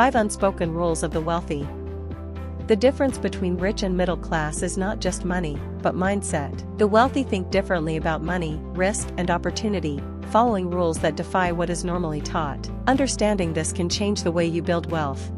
5 Unspoken Rules of the Wealthy. The difference between rich and middle class is not just money, but mindset. The wealthy think differently about money, risk, and opportunity, following rules that defy what is normally taught. Understanding this can change the way you build wealth.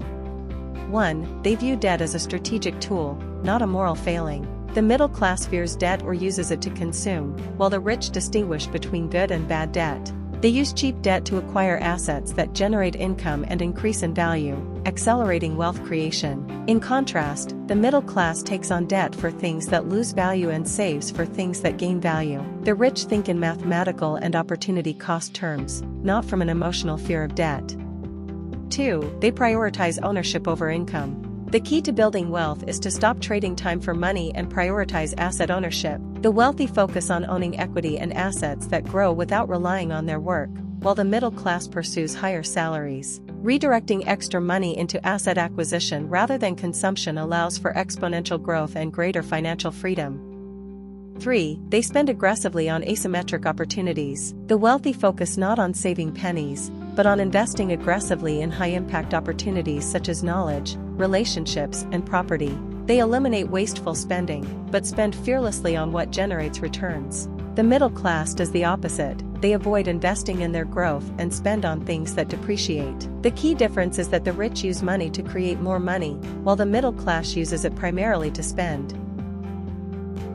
1. They view debt as a strategic tool, not a moral failing. The middle class fears debt or uses it to consume, while the rich distinguish between good and bad debt. They use cheap debt to acquire assets that generate income and increase in value, accelerating wealth creation. In contrast, the middle class takes on debt for things that lose value and saves for things that gain value. The rich think in mathematical and opportunity cost terms, not from an emotional fear of debt. 2. They prioritize ownership over income. The key to building wealth is to stop trading time for money and prioritize asset ownership. The wealthy focus on owning equity and assets that grow without relying on their work, while the middle class pursues higher salaries. Redirecting extra money into asset acquisition rather than consumption allows for exponential growth and greater financial freedom. 3. They spend aggressively on asymmetric opportunities. The wealthy focus not on saving pennies, but on investing aggressively in high-impact opportunities such as knowledge, relationships, and property. They eliminate wasteful spending, but spend fearlessly on what generates returns. The middle class does the opposite. They avoid investing in their growth and spend on things that depreciate. The key difference is that the rich use money to create more money, while the middle class uses it primarily to spend.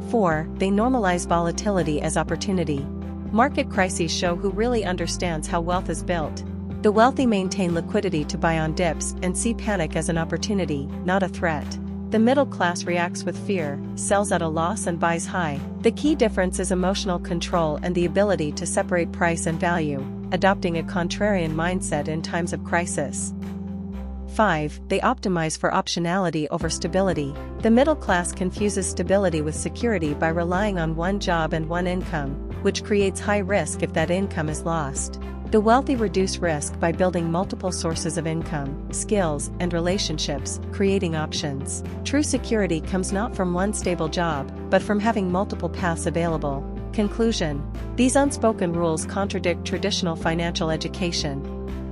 4. They normalize volatility as opportunity. Market crises show who really understands how wealth is built. The wealthy maintain liquidity to buy on dips and see panic as an opportunity, not a threat. The middle class reacts with fear, sells at a loss and buys high. The key difference is emotional control and the ability to separate price and value, adopting a contrarian mindset in times of crisis. 5. They optimize for optionality over stability. The middle class confuses stability with security by relying on one job and one income, which creates high risk if that income is lost. The wealthy reduce risk by building multiple sources of income, skills, and relationships, creating options. True security comes not from one stable job, but from having multiple paths available. Conclusion: these unspoken rules contradict traditional financial education.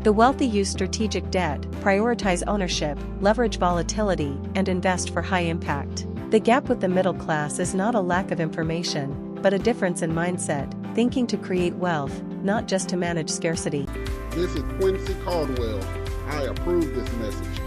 The wealthy use strategic debt, prioritize ownership, leverage volatility, and invest for high impact. The gap with the middle class is not a lack of information, but a difference in mindset, thinking to create wealth, not just to manage scarcity. This is Quincy Caldwell. I approve this message.